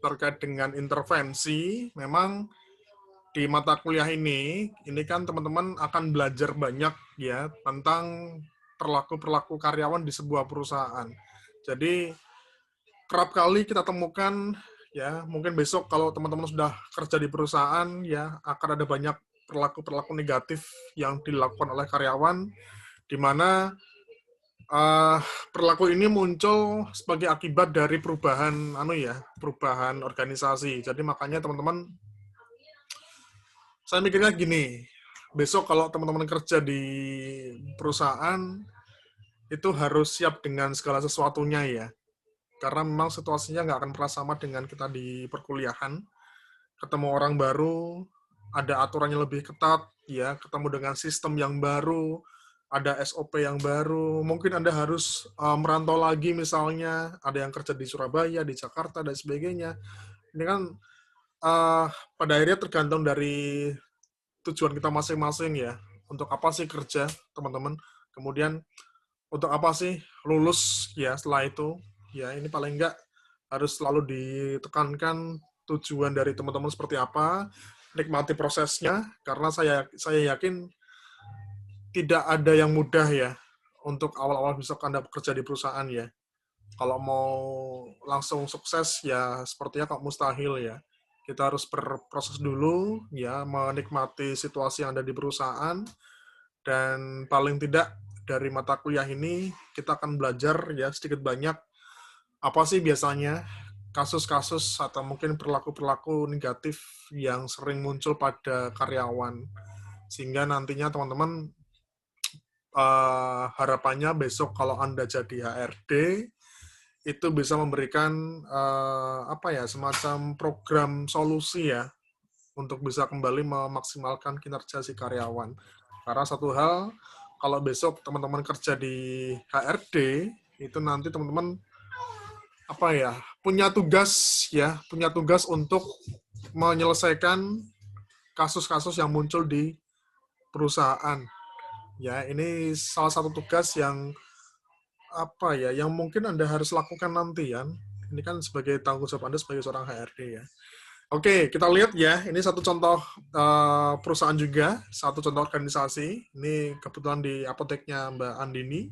terkait dengan intervensi, memang di mata kuliah ini kan teman-teman akan belajar banyak ya tentang perilaku-perilaku karyawan di sebuah perusahaan. Jadi kerap kali kita temukan ya, mungkin besok kalau teman-teman sudah kerja di perusahaan ya akan ada banyak perilaku-perilaku negatif yang dilakukan oleh karyawan di mana perilaku ini muncul sebagai akibat dari perubahan organisasi. Jadi makanya teman-teman, saya mikirnya gini, besok kalau teman-teman kerja di perusahaan itu harus siap dengan segala sesuatunya ya. Karena memang situasinya nggak akan pernah sama dengan kita di perkuliahan. Ketemu orang baru, ada aturannya lebih ketat, ya, ketemu dengan sistem yang baru, ada SOP yang baru, mungkin Anda harus merantau lagi misalnya, ada yang kerja di Surabaya, di Jakarta, dan sebagainya. Ini kan pada akhirnya tergantung dari tujuan kita masing-masing ya. Untuk apa sih kerja, teman-teman? Kemudian untuk apa sih lulus ya setelah itu? Ya ini paling enggak harus selalu ditekankan tujuan dari teman-teman seperti apa, nikmati prosesnya, karena saya yakin tidak ada yang mudah ya untuk awal-awal bisa Anda bekerja di perusahaan ya. Kalau mau langsung sukses ya sepertinya kok mustahil ya. Kita harus berproses dulu ya, menikmati situasi yang ada di perusahaan, dan paling tidak dari mata kuliah ini kita akan belajar ya sedikit banyak apa sih biasanya kasus-kasus atau mungkin perilaku-perilaku negatif yang sering muncul pada karyawan. Sehingga nantinya teman-teman harapannya besok kalau Anda jadi HRD itu bisa memberikan semacam program solusi ya untuk bisa kembali memaksimalkan kinerja si karyawan. Karena satu hal, kalau besok teman-teman kerja di HRD, itu nanti teman-teman punya tugas untuk menyelesaikan kasus-kasus yang muncul di perusahaan. Ya, ini salah satu tugas yang yang mungkin Anda harus lakukan nanti ya. Ini kan sebagai tanggung jawab Anda sebagai seorang HRD ya. Oke, kita lihat ya. Ini satu contoh perusahaan juga, satu contoh organisasi. Ini kebetulan di apoteknya Mbak Andini.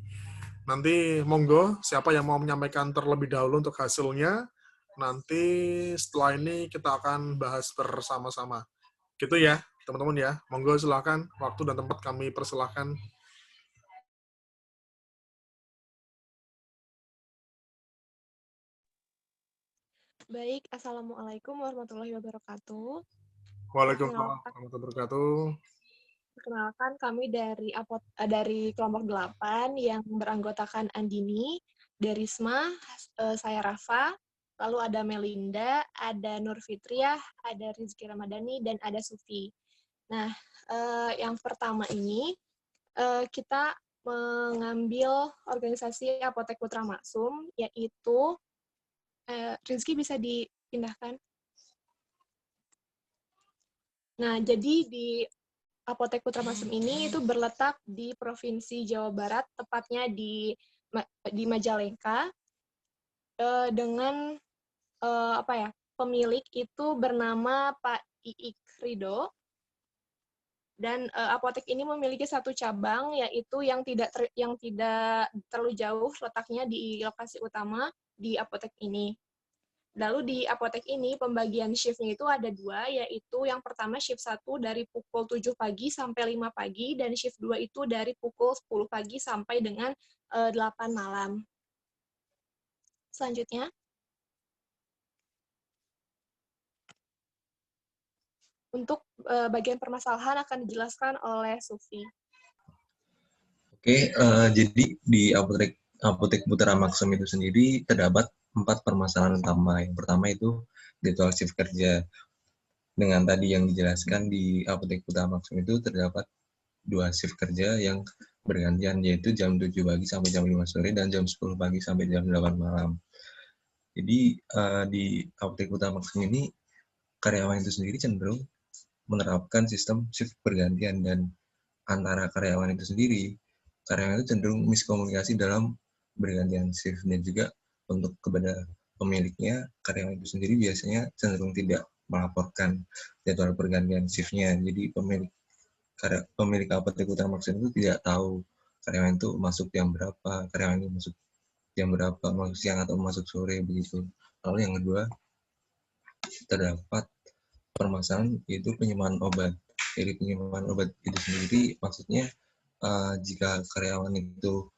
Nanti monggo, siapa yang mau menyampaikan terlebih dahulu untuk hasilnya, nanti setelah ini kita akan bahas bersama-sama. Gitu ya, teman-teman ya. Monggo silakan, waktu dan tempat kami persilahkan. Baik, Assalamualaikum warahmatullahi wabarakatuh. Waalaikumsalam warahmatullahi wabarakatuh. Perkenalkan kami dari kelompok 8 yang beranggotakan Andini, Derisma, saya Rafa, lalu ada Melinda, ada Nur Fitriah, ada Rizky Ramadhani, dan ada Sufi. Nah, yang pertama ini kita mengambil organisasi Apotek Putra Maksum, yaitu Rizky bisa dipindahkan. Nah, jadi di Apotek Putra Maksum ini itu berletak di Provinsi Jawa Barat, tepatnya di Majalengka, dengan pemilik itu bernama Pak Iik Rido, dan apotek ini memiliki satu cabang, yaitu yang tidak terlalu jauh letaknya di lokasi utama di apotek ini. Lalu di apotek ini pembagian shift-nya itu ada dua, yaitu yang pertama shift 1 dari pukul 7 pagi sampai 5 pagi, dan shift 2 itu dari pukul 10 pagi sampai dengan 8 malam. Selanjutnya. Untuk bagian permasalahan akan dijelaskan oleh Sufi. Oke, jadi di Apotek Putra Maksum itu sendiri terdapat 4 permasalahan utama. Yang pertama itu jadwal shift kerja. Dengan tadi yang dijelaskan di Apotek Putra Maksum itu terdapat 2 shift kerja yang bergantian, yaitu jam 7 pagi sampai jam 5 sore dan jam 10 pagi sampai jam 8 malam. Jadi di Apotek Putra Maksum ini karyawan itu sendiri cenderung menerapkan sistem shift bergantian, dan antara karyawan itu sendiri, karyawan itu cenderung miskomunikasi dalam bergantian shift, dan juga untuk kepada pemiliknya, karyawan itu sendiri biasanya cenderung tidak melaporkan jadwal pergantian shift-nya. Jadi pemilik apotek Putra Maksum itu tidak tahu karyawan itu masuk jam berapa, karyawan itu masuk jam berapa, masuk siang atau masuk sore, begitu. Lalu yang kedua, terdapat permasalahan yaitu penyimpangan obat. Dari penyimpangan obat itu sendiri, maksudnya jika karyawan itu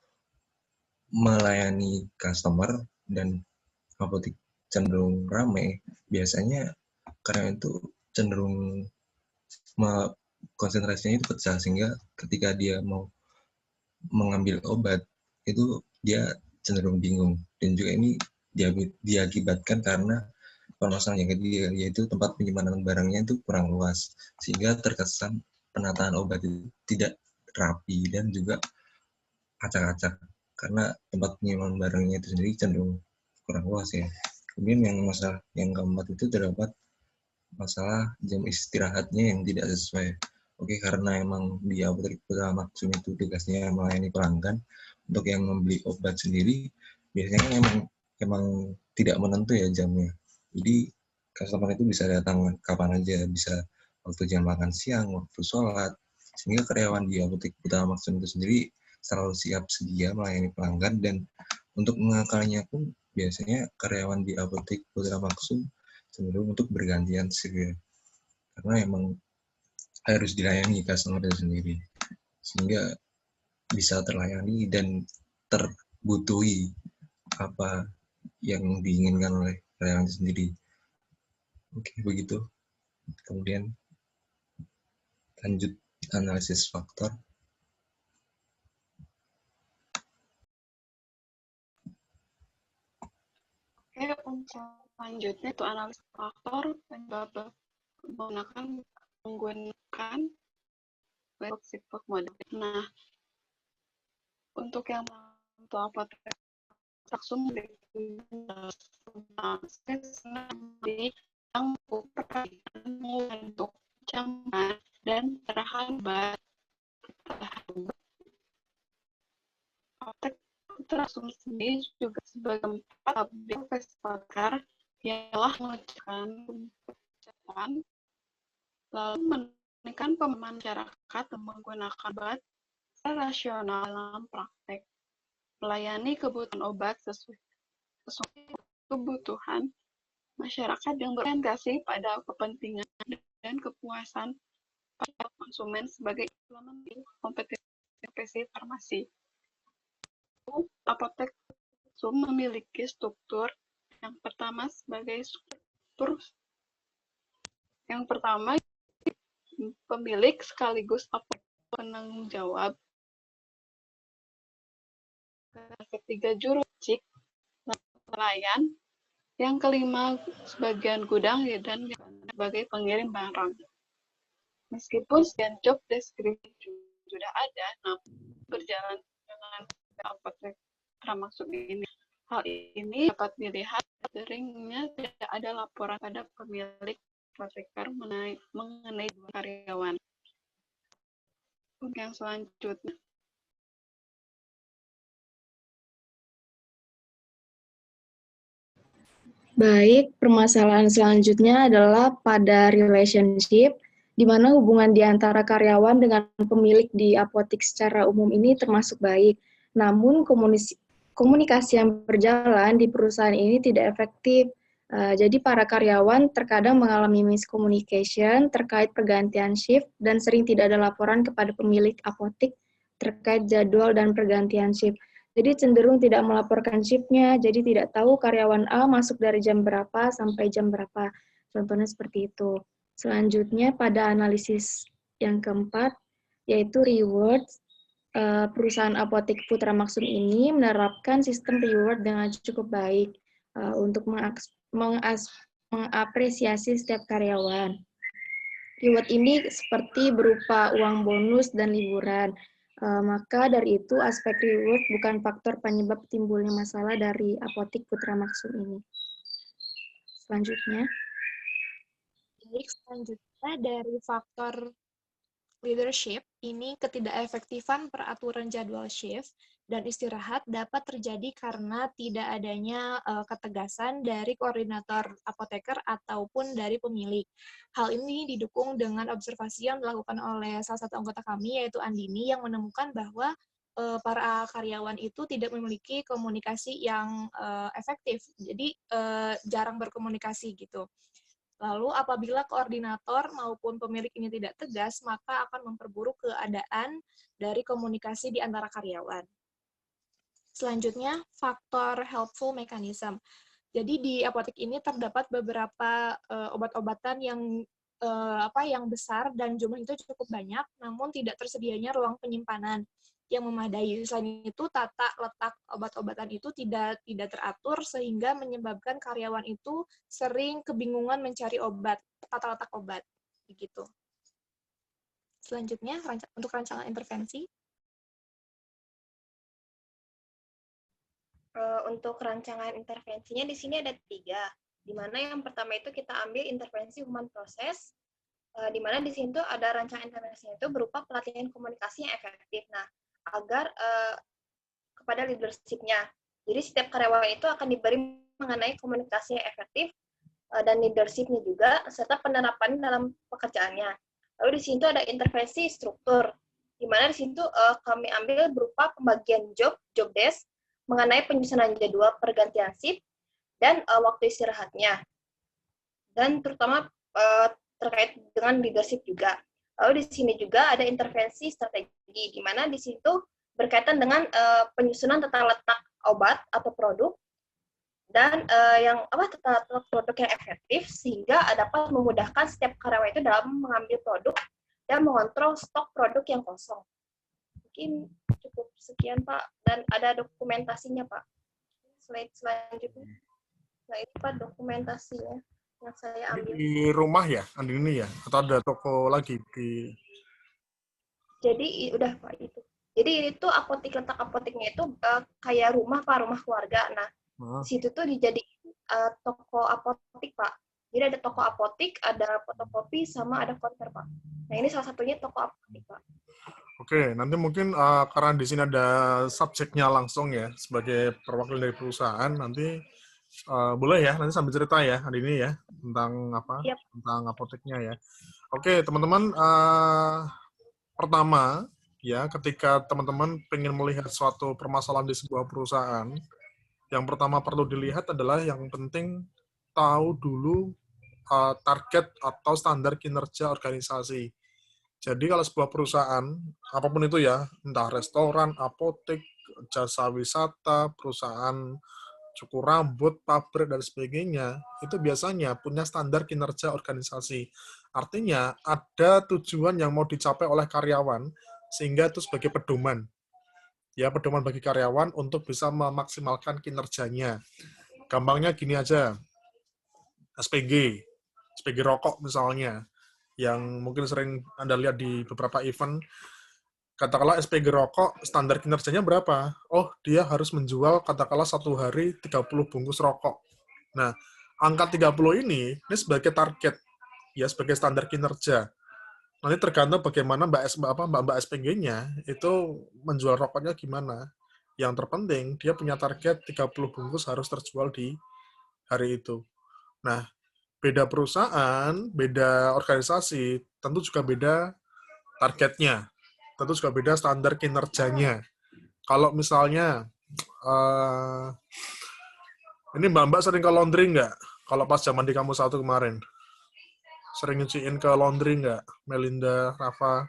melayani customer dan apotek cenderung ramai, biasanya karyawan itu cenderung konsentrasinya itu pecah, sehingga ketika dia mau mengambil obat itu dia cenderung bingung. Dan juga ini diakibatkan karena permasalahan yang ketiga, yaitu tempat penyimpanan barangnya itu kurang luas, sehingga terkesan penataan obat itu tidak rapi dan juga acak-acak karena tempat penyimpanan barangnya itu sendiri cenderung kurang luas ya. Kemudian yang keempat itu terdapat masalah jam istirahatnya yang tidak sesuai. Oke, karena emang di apotek Putra Maksum itu tugasnya melayani pelanggan, untuk yang membeli obat sendiri biasanya kan emang tidak menentu ya jamnya. Jadi customer itu bisa datang kapan aja, bisa waktu jam makan siang, waktu sholat, sehingga karyawan di apotek Putra Maksum itu sendiri selalu siap sedia melayani pelanggan. Dan untuk mengakalinya pun biasanya karyawan di apotek Putra Maksum cenderung untuk bergantian shift, karena emang harus dilayani customer itu sendiri, sehingga bisa terlayani dan terbutuhi apa yang diinginkan oleh karyawan itu sendiri. Oke, begitu. Kemudian lanjut analisis faktor. Oke, untuk selanjutnya itu analisis faktor penyebab menggunakan sifat model. Nah, untuk yang mampu apotek langsung yang untuk caman dan terhambat apotek langsung sendiri juga sebagai publik pakar yang telah mengucapkan kebijakan lalu menekan pemahaman masyarakat menggunakan obat rasional dalam praktek, melayani kebutuhan obat sesuai kebutuhan masyarakat yang berorientasi pada kepentingan dan kepuasan para konsumen sebagai implementasi kompetisi farmasi. Apotek memiliki struktur yang pertama sebagai struktur yang pertama pemilik sekaligus apotek penanggung jawab, ketiga juru cek pelayan, yang kelima sebagian gudang dan sebagai pengirim barang. Meskipun sekian job description sudah ada, namun berjalan dengan apotek termasuk ini. Hal ini dapat dilihat seringnya tidak ada laporan pada pemilik apoteker mengenai karyawan. Untuk yang selanjutnya, Baik, permasalahan selanjutnya adalah pada relationship, di mana hubungan di antara karyawan dengan pemilik di apotek secara umum ini termasuk baik. Namun komunikasi yang berjalan di perusahaan ini tidak efektif. Jadi para karyawan terkadang mengalami miscommunication terkait pergantian shift dan sering tidak ada laporan kepada pemilik apotek terkait jadwal dan pergantian shift. Jadi cenderung tidak melaporkan shift-nya, jadi tidak tahu karyawan A masuk dari jam berapa sampai jam berapa. Contohnya seperti itu. Selanjutnya pada analisis yang keempat, yaitu reward. Perusahaan apotek Putra Maksum ini menerapkan sistem reward dengan cukup baik untuk mengapresiasi setiap karyawan. Reward ini seperti berupa uang bonus dan liburan. Maka dari itu aspek reward bukan faktor penyebab timbulnya masalah dari apotek Putra Maksum ini. Selanjutnya. Baik, selanjutnya dari faktor leadership, ini ketidakefektifan peraturan jadwal shift dan istirahat dapat terjadi karena tidak adanya ketegasan dari koordinator apoteker ataupun dari pemilik. Hal ini didukung dengan observasi yang dilakukan oleh salah satu anggota kami, yaitu Andini, yang menemukan bahwa para karyawan itu tidak memiliki komunikasi yang efektif, jadi jarang berkomunikasi gitu. Lalu apabila koordinator maupun pemilik ini tidak tegas, maka akan memperburuk keadaan dari komunikasi di antara karyawan. Selanjutnya, faktor helpful mechanism. Jadi di apotek ini terdapat beberapa obat-obatan yang besar dan jumlah itu cukup banyak, namun tidak tersedianya ruang penyimpanan yang memadai. Selain itu, tata letak obat-obatan itu tidak teratur sehingga menyebabkan karyawan itu sering kebingungan mencari obat, tata letak obat, begitu. Selanjutnya, untuk rancangan intervensi. Untuk rancangan intervensinya di sini ada 3, di mana yang pertama itu kita ambil intervensi human process, di mana di sini tuh ada rancangan intervensinya itu berupa pelatihan komunikasi yang efektif. Nah, agar kepada leadership-nya. Jadi setiap karyawan itu akan diberi mengenai komunikasi yang efektif dan leadership-nya juga, serta penerapan dalam pekerjaannya. Lalu di sini tuh ada intervensi struktur, di mana di sini tuh kami ambil berupa pembagian job desk, mengenai penyusunan jadwal pergantian shift dan waktu istirahatnya. Dan terutama terkait dengan leadership juga. Lalu di sini juga ada intervensi strategi, di mana di situ berkaitan dengan penyusunan tata letak obat atau produk dan tata letak produk yang efektif sehingga dapat memudahkan setiap karyawan itu dalam mengambil produk dan mengontrol stok produk yang kosong. Mungkin cukup sekian, Pak, dan ada dokumentasinya, Pak. Slide selanjutnya. Nah, ini Pak dokumentasinya yang saya ambil. Di rumah ya, Andini ya? Atau ada toko lagi di... Jadi udah Pak itu. Jadi itu letak apoteknya itu kayak rumah Pak, rumah keluarga. Nah, di situ tuh dijadiin toko apotek, Pak. Jadi ada toko apotek, ada fotokopi, sama ada konter, Pak. Nah, ini salah satunya toko apotek, Pak. Oke, nanti mungkin karena di sini ada subjeknya langsung ya, sebagai perwakilan dari perusahaan, nanti boleh ya, nanti sambil cerita ya, Andini ya, tentang apa, Yep. tentang apoteknya ya. Oke, teman-teman, pertama, ya, ketika teman-teman pengen melihat suatu permasalahan di sebuah perusahaan, yang pertama perlu dilihat adalah yang penting tahu dulu target atau standar kinerja organisasi. Jadi kalau sebuah perusahaan, apapun itu ya, entah restoran, apotek, jasa wisata, perusahaan cukur rambut, pabrik, dan sebagainya, itu biasanya punya standar kinerja organisasi. Artinya, ada tujuan yang mau dicapai oleh karyawan, sehingga itu sebagai pedoman. Ya, pedoman bagi karyawan untuk bisa memaksimalkan kinerjanya. Gampangnya gini aja, SPG rokok misalnya, yang mungkin sering Anda lihat di beberapa event, katakanlah SPG rokok, standar kinerjanya berapa? Oh, dia harus menjual katakanlah satu hari 30 bungkus rokok. Nah, angka 30 ini sebagai target, ya sebagai standar kinerja. Nanti tergantung bagaimana Mbak SPG-nya itu menjual rokoknya gimana. Yang terpenting, dia punya target 30 bungkus harus terjual di hari itu. Nah, beda perusahaan, beda organisasi, tentu juga beda targetnya. Tentu juga beda standar kinerjanya. Kalau misalnya, ini Mbak sering ke laundry nggak? Kalau pas zaman di kampus 1 kemarin. Sering nyuciin ke laundry nggak? Melinda, Rafa?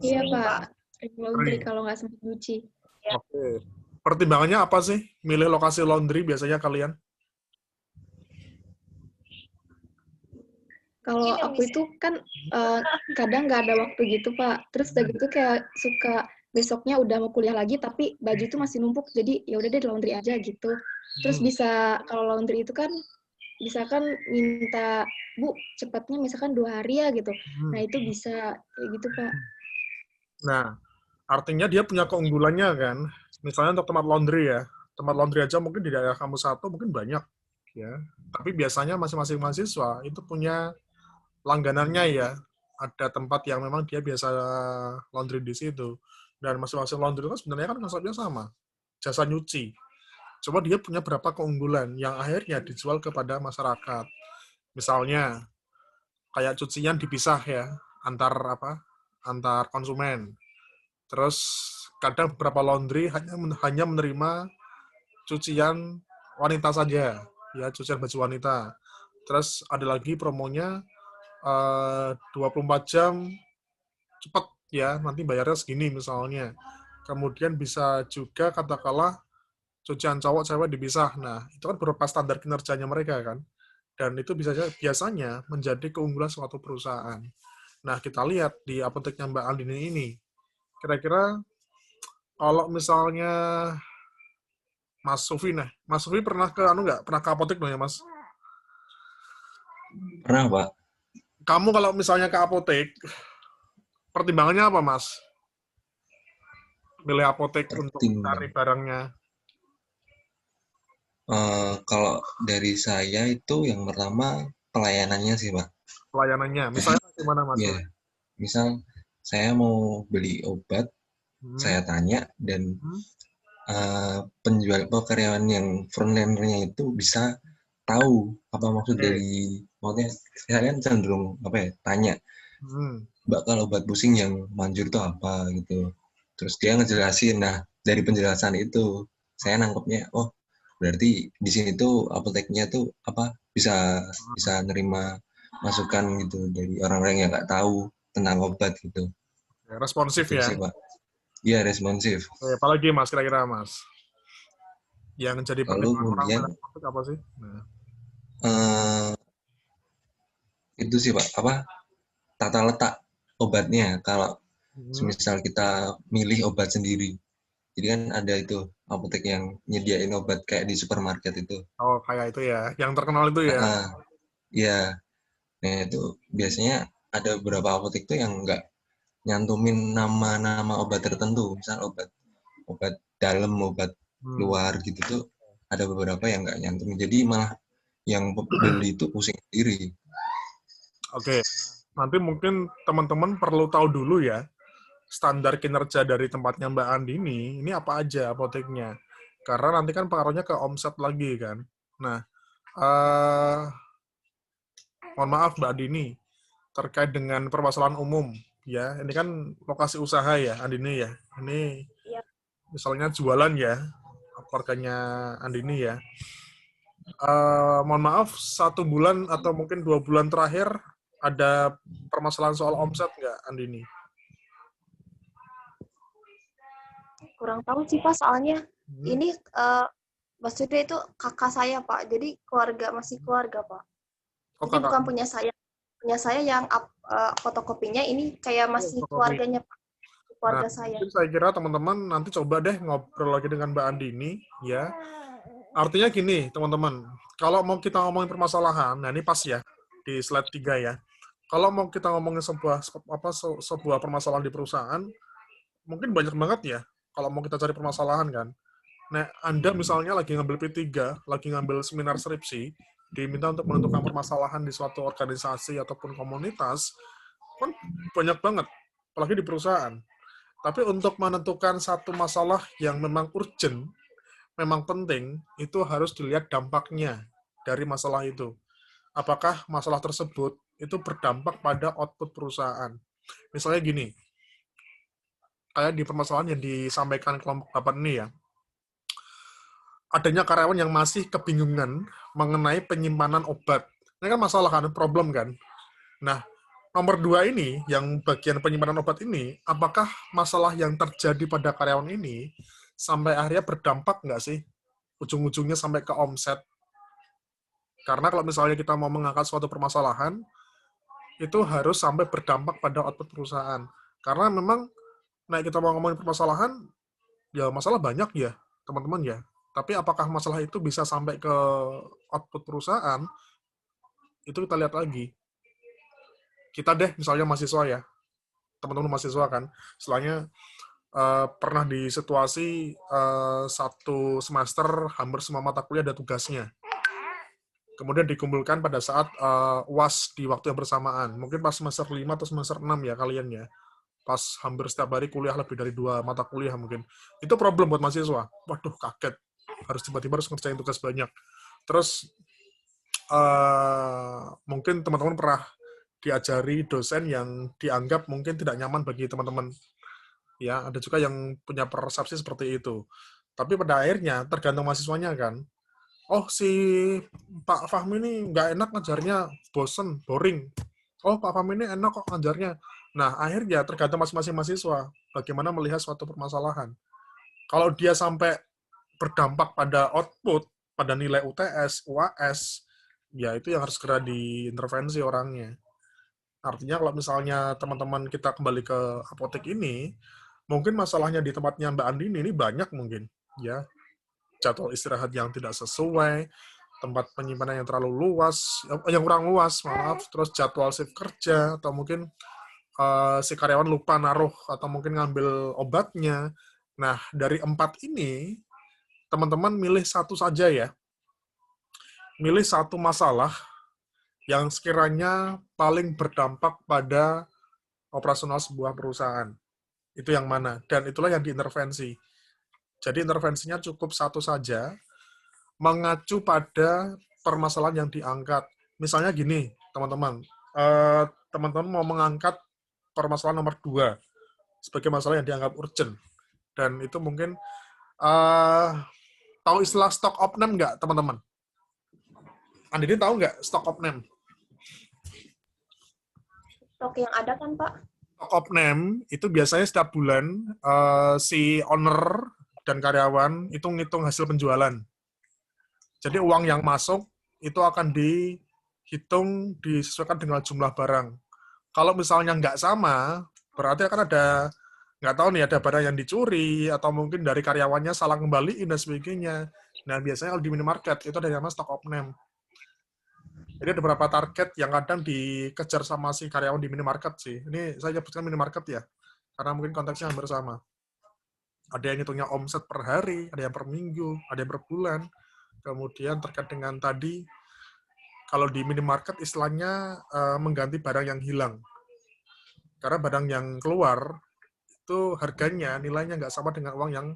Iya, Sering, Pak. Pak. Laundry kalau nggak sempat nyuci. Ya. Oke. Pertimbangannya apa sih? Milih lokasi laundry biasanya kalian? Kalau aku itu kan kadang nggak ada waktu gitu, Pak. Terus udah gitu kayak suka besoknya udah mau kuliah lagi, tapi baju itu masih numpuk, jadi ya udah deh laundry aja gitu. Terus bisa, kalau laundry itu kan, misalkan minta, Bu, cepatnya misalkan 2 hari ya gitu. Nah, itu bisa kayak gitu, Pak. Nah, artinya dia punya keunggulannya kan. Misalnya untuk tempat laundry ya. Tempat laundry aja mungkin di daerah kampus 1 mungkin banyak. Ya. Tapi biasanya masing-masing mahasiswa itu punya langganannya ya. ada tempat yang memang dia biasa laundry di situ. Dan masing-masing laundry itu kan sebenarnya kan konsepnya sama, jasa nyuci. Cuma dia punya beberapa keunggulan yang akhirnya dijual kepada masyarakat. Misalnya kayak cucian dipisah ya antar konsumen. Terus kadang beberapa laundry hanya menerima cucian wanita saja, ya cucian baju wanita. Terus ada lagi promonya 24 jam cepat ya, nanti bayarnya segini misalnya. Kemudian bisa juga katakanlah cucian cowok cewek dipisah. Nah, itu kan berupa standar kinerjanya mereka kan. Dan itu biasanya menjadi keunggulan suatu perusahaan. Nah, kita lihat di apoteknya Mbak Andini ini. Kira-kira kalau misalnya Mas Sufi pernah ke pernah ke apotek dong ya, Mas? Pernah, Pak. Kamu kalau misalnya ke apotek, pertimbangannya apa, Mas? Milih apotek untuk cari barangnya. Kalau dari saya itu yang pertama pelayanannya sih, Pak. Pelayanannya, misalnya gimana, Mas? Ya, misal saya mau beli obat, saya tanya, dan penjual atau karyawan yang frontlinernya itu bisa tahu apa maksud dari, maksudnya saya kan cenderung tanya, Mbak kalau obat pusing yang manjur itu apa gitu. Terus dia ngejelasin, nah dari penjelasan itu saya nangkepnya, oh berarti di sini tuh apoteknya tuh bisa nerima masukan gitu dari orang-orang yang nggak tahu tentang obat gitu. Responsif gitu ya? Sih, Pak. Iya, responsif. Apalagi Mas, kira-kira Mas? Yang jadi pertimbangan orang apa sih? Itu sih Pak, tata letak obatnya. Kalau semisal kita milih obat sendiri, jadi kan ada itu apotek yang nyediain obat kayak di supermarket itu. Oh, kayak itu ya, yang terkenal itu ya? Iya. Nah itu biasanya ada beberapa apotek tuh yang nggak nyantumin nama-nama obat tertentu, misal obat dalam, obat luar gitu tuh ada beberapa yang nggak nyantumin. Jadi malah yang beli itu pusing sendiri. Oke, nanti mungkin teman-teman perlu tahu dulu ya, standar kinerja dari tempatnya Mbak Andini, ini apa aja apoteknya. Karena nanti kan pengaruhnya ke omset lagi kan. Nah, mohon maaf Mbak Andini, terkait dengan permasalahan umum, ya, ini kan lokasi usaha ya, Andini ya. Ini misalnya jualan ya, keluarganya Andini ya. Mohon maaf, 1 bulan atau mungkin 2 bulan terakhir ada permasalahan soal omset nggak, Andini? Kurang tahu sih Pak, soalnya ini maksudnya itu kakak saya Pak, jadi masih keluarga Pak. Jadi bukan punya saya. Punya saya yang fotokopinya ini kayak masih keluarganya Pak. Keluarga saya. Saya kira teman-teman nanti coba deh ngobrol lagi dengan Mbak Andini ya. Artinya gini, teman-teman, kalau mau kita ngomongin permasalahan, nah ini pas ya di slide 3 ya. Kalau mau kita ngomongin sebuah permasalahan di perusahaan, mungkin banyak banget ya kalau mau kita cari permasalahan kan. Nah, Anda misalnya lagi ngambil P3, lagi ngambil seminar skripsi, diminta untuk menentukan permasalahan di suatu organisasi ataupun komunitas, kan banyak banget, apalagi di perusahaan. Tapi untuk menentukan satu masalah yang memang urgent, memang penting, itu harus dilihat dampaknya dari masalah itu. Apakah masalah tersebut itu berdampak pada output perusahaan. Misalnya gini, kayak di permasalahan yang disampaikan kelompok 8 ini ya, adanya karyawan yang masih kebingungan mengenai penyimpanan obat. Ini kan masalah kan, problem kan. Nah, nomor 2 ini, yang bagian penyimpanan obat ini, apakah masalah yang terjadi pada karyawan ini sampai akhirnya berdampak nggak sih? Ujung-ujungnya sampai ke omset. Karena kalau misalnya kita mau mengangkat suatu permasalahan, itu harus sampai berdampak pada output perusahaan. Karena memang, kita mau ngomongin permasalahan, ya masalah banyak ya, teman-teman ya. Tapi apakah masalah itu bisa sampai ke output perusahaan, itu kita lihat lagi. Kita deh, misalnya mahasiswa ya, teman-teman mahasiswa kan, setelahnya pernah di situasi 1 semester hampir semua mata kuliah ada tugasnya. kemudian dikumpulkan pada saat UAS di waktu yang bersamaan. Mungkin pas semester 5 atau semester 6 ya kalian ya. Pas hampir setiap hari kuliah lebih dari 2 mata kuliah mungkin. Itu problem buat mahasiswa. Waduh, kaget. Harus tiba-tiba harus ngerjain tugas banyak. Terus mungkin teman-teman pernah diajari dosen yang dianggap mungkin tidak nyaman bagi teman-teman. Ya, ada juga yang punya persepsi seperti itu. Tapi pada akhirnya tergantung mahasiswanya kan. Oh, si Pak Fahmi ini nggak enak ngajarnya, bosen, boring. Oh, Pak Fahmi ini enak kok ngajarnya. Nah, akhirnya tergantung masing-masing mahasiswa bagaimana melihat suatu permasalahan. Kalau dia sampai berdampak pada output, pada nilai UTS, UAS, ya itu yang harus segera diintervensi orangnya. Artinya kalau misalnya teman-teman kita kembali ke apotek ini, mungkin masalahnya di tempatnya Mbak Andini ini banyak mungkin, ya. Jadwal istirahat yang tidak sesuai, tempat penyimpanan yang terlalu luas, yang kurang luas, maaf, terus jadwal shift kerja, atau mungkin si karyawan lupa naruh atau mungkin ngambil obatnya. Nah, dari 4 ini, teman-teman milih satu saja ya. Milih satu masalah yang sekiranya paling berdampak pada operasional sebuah perusahaan. Itu yang mana? Dan itulah yang diintervensi. Jadi intervensinya cukup satu saja, mengacu pada permasalahan yang diangkat. Misalnya gini, teman-teman. Teman-teman mau mengangkat permasalahan nomor 2 sebagai masalah yang dianggap urgent. Dan itu mungkin tahu istilah stock of name nggak, teman-teman? Andini tahu nggak stock of name? Stok yang ada kan, Pak? Stock of name itu biasanya setiap bulan si owner dan karyawan itu ngitung hasil penjualan. Jadi uang yang masuk itu akan dihitung disesuaikan dengan jumlah barang. Kalau misalnya nggak sama, berarti akan ada, nggak tahu nih, ada barang yang dicuri, atau mungkin dari karyawannya salah kembaliin, dan sebagainya. Nah, biasanya kalau di minimarket, itu ada yang namanya stock of name. Jadi ada beberapa target yang kadang dikejar sama si karyawan di minimarket sih. Ini saya sebutkan minimarket ya, karena mungkin konteksnya hampir sama. Ada yang hitungnya omset per hari, ada yang per minggu, ada yang per bulan. Kemudian terkait dengan tadi, kalau di minimarket istilahnya mengganti barang yang hilang. Karena barang yang keluar, itu harganya, nilainya nggak sama dengan uang yang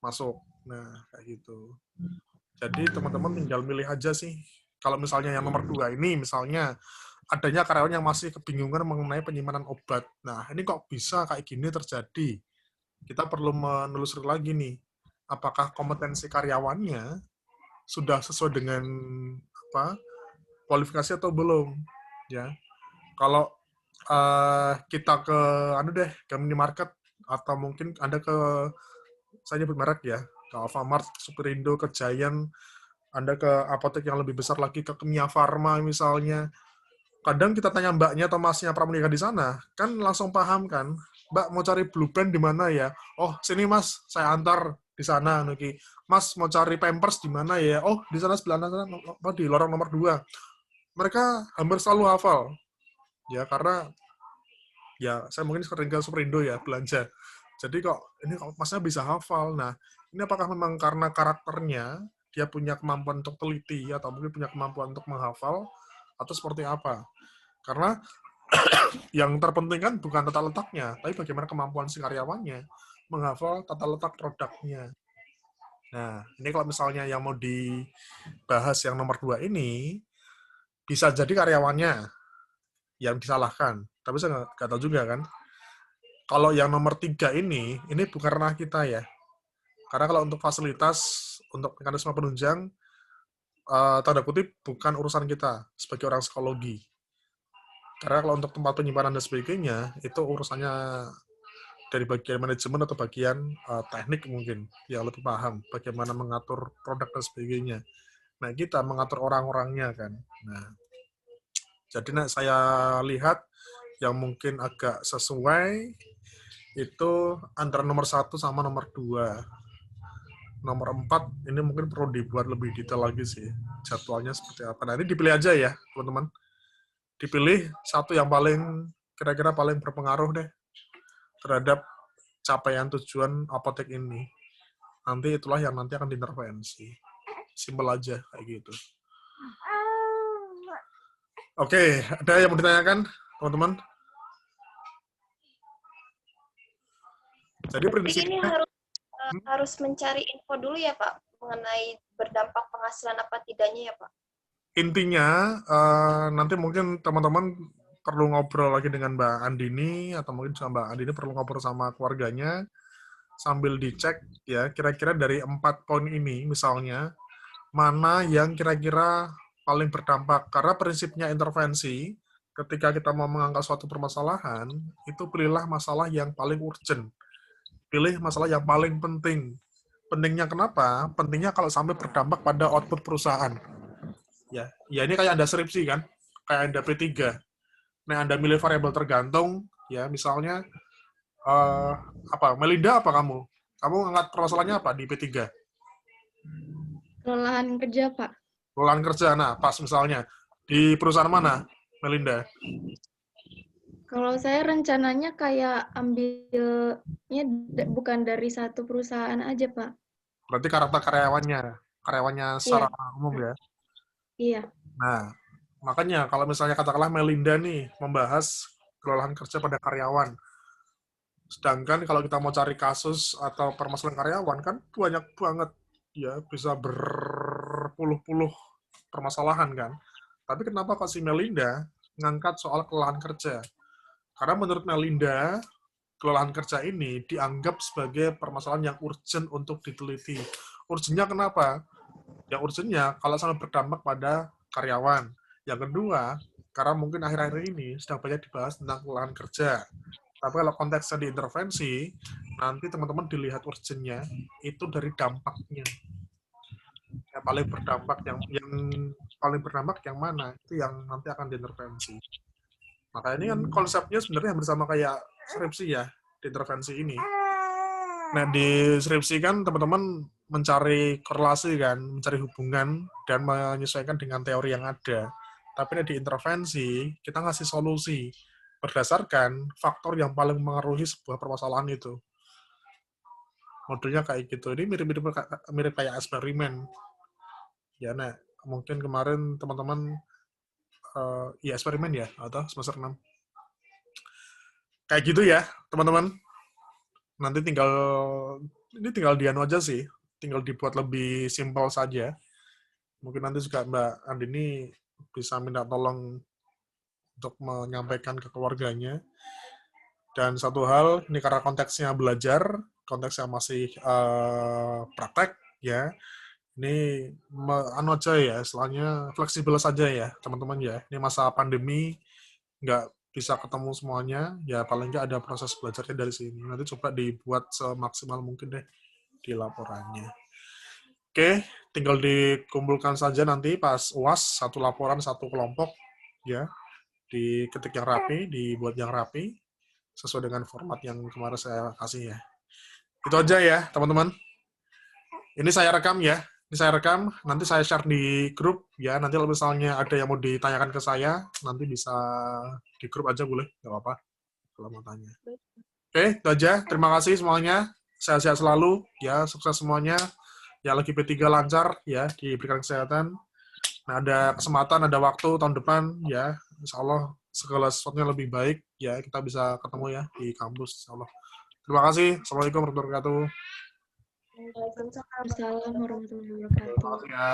masuk. Nah, kayak gitu. Jadi teman-teman tinggal milih aja sih. Kalau misalnya yang nomor 2 ini, misalnya adanya karyawan yang masih kebingungan mengenai penyimpanan obat. Nah, ini kok bisa kayak gini terjadi? Kita perlu menelusuri lagi nih, apakah kompetensi karyawannya sudah sesuai dengan kualifikasi atau belum? Ya, kalau kita ke minimarket atau mungkin Anda saya nyebut merek ya, ke Alfamart, Superindo, ke Giant, Anda ke apotek yang lebih besar lagi, ke Kimia Farma misalnya. Kadang kita tanya mbaknya atau masnya pramunika di sana, kan langsung paham kan, Mbak mau cari Blue Band di mana ya? Oh, sini Mas, saya antar di sana. Nuki. Mas mau cari Pampers di mana ya? Oh, di sana sebelah sana, di lorong nomor 2. Mereka hampir selalu hafal. Ya, karena ya saya mungkin sering ke Superindo ya belanja. Jadi ini kok Masnya bisa hafal. Nah, ini apakah memang karena karakternya dia punya kemampuan untuk teliti atau mungkin punya kemampuan untuk menghafal atau seperti apa? Karena yang terpenting kan bukan tata letaknya, tapi bagaimana kemampuan si karyawannya menghafal tata letak produknya. Nah, ini kalau misalnya yang mau dibahas yang nomor 2 ini, bisa jadi karyawannya yang disalahkan. Tapi saya nggak tahu juga kan. Kalau yang nomor 3 ini bukan ranah kita ya. Karena kalau untuk fasilitas, untuk mekanisme penunjang, tanda kutip bukan urusan kita sebagai orang psikologi. Karena kalau untuk tempat penyimpanan dan sebagainya, itu urusannya dari bagian manajemen atau bagian teknik mungkin, yang lebih paham bagaimana mengatur produk dan sebagainya. Nah, kita mengatur orang-orangnya kan. Nah, jadi saya lihat yang mungkin agak sesuai itu antara nomor 1 sama nomor 2. Nomor 4 ini mungkin perlu dibuat lebih detail lagi sih, jadwalnya seperti apa. Nah, ini dipilih aja ya, teman-teman. Dipilih satu yang paling kira-kira paling berpengaruh deh terhadap capaian tujuan apotek ini. Nanti itulah yang nanti akan diintervensi. Simpel aja kayak gitu. Oke, ada yang mau ditanyakan, teman-teman? Jadi Berarti ini prinsipnya, harus mencari info dulu ya Pak mengenai berdampak penghasilan apa tidaknya ya Pak. intinya nanti mungkin teman-teman perlu ngobrol lagi dengan Mbak Andini, atau mungkin sama Mbak Andini perlu ngobrol sama keluarganya, sambil dicek ya, kira-kira dari 4 poin ini, misalnya, mana yang kira-kira paling berdampak. Karena prinsipnya intervensi, ketika kita mau mengangkat suatu permasalahan, itu pilihlah masalah yang paling urgent. Pilih masalah yang paling penting. Pentingnya kenapa? Pentingnya kalau sampai berdampak pada output perusahaan. Ya ini kayak Anda skripsi kan? Kayak Anda P3. Nah, Anda milih variabel tergantung, ya misalnya, Melinda apa kamu? Kamu angkat permasalahannya apa di P3? Kelelahan kerja, Pak. Kelolahan kerja. Nah, pas misalnya. Di perusahaan mana, Melinda? Kalau saya rencananya kayak ambilnya bukan dari satu perusahaan aja, Pak. Berarti karakter karyawannya secara Iya, umum ya. iya. Nah, makanya kalau misalnya katakanlah Melinda nih membahas kelelahan kerja pada karyawan. Sedangkan kalau kita mau cari kasus atau permasalahan karyawan kan banyak banget ya, bisa berpuluh-puluh permasalahan kan. Tapi kenapa kok si Melinda ngangkat soal kelelahan kerja? Karena menurut Melinda, kelelahan kerja ini dianggap sebagai permasalahan yang urgent untuk diteliti. Urgentnya kenapa? Yang urgentnya kalau sampai berdampak pada karyawan. Yang kedua, karena mungkin akhir-akhir ini sedang banyak dibahas tentang kelelahan kerja. Tapi kalau konteksnya diintervensi, nanti teman-teman dilihat urgentnya itu dari dampaknya. Yang paling berdampak, yang paling berdampak yang mana? Itu yang nanti akan diintervensi. Maka ini kan konsepnya sebenarnya hampir sama kayak skripsi ya, di intervensi ini. Nah, di skripsi kan teman-teman mencari korelasi kan, mencari hubungan, dan menyesuaikan dengan teori yang ada. Tapi di intervensi, kita ngasih solusi berdasarkan faktor yang paling mengaruhi sebuah permasalahan itu. Modelnya kayak gitu. Ini mirip kayak eksperimen. Ya, nah, mungkin kemarin teman-teman ya eksperimen ya, atau semester 6. Kayak gitu ya, teman-teman. Nanti tinggal dianu aja sih, tinggal dibuat lebih simpel saja. Mungkin nanti juga Mbak Andini bisa minta tolong untuk menyampaikan ke keluarganya. Dan satu hal, ini karena konteksnya belajar, konteksnya masih praktek, ya. Ini anu aja ya, istilahnya fleksibel saja ya, teman-teman ya. Ini masa pandemi, nggak bisa ketemu semuanya, ya paling nggak ada proses belajarnya dari sini. Nanti coba dibuat semaksimal mungkin deh di laporannya. Oke, tinggal dikumpulkan saja nanti pas UAS, satu laporan, satu kelompok, ya. Diketik yang rapi, dibuat yang rapi, sesuai dengan format yang kemarin saya kasih ya. Itu aja ya, teman-teman. Ini saya rekam ya. Ini saya rekam, nanti saya share di grup ya. Nanti kalau misalnya ada yang mau ditanyakan ke saya, nanti bisa di grup aja boleh, nggak apa-apa kalau mau tanya. Oke, itu aja. Terima kasih semuanya. Sehat-sehat selalu ya, sukses semuanya. Ya lagi P3 lancar ya, diberikan kesehatan. Nah, ada kesempatan, ada waktu tahun depan ya, insya Allah segala sesuatunya lebih baik ya, kita bisa ketemu ya di kampus, insya Allah. Terima kasih. Assalamualaikum warahmatullahi wabarakatuh. Waalaikumsalam. Assalamualaikum warahmatullahi Terima wabarakatuh. kasih ya.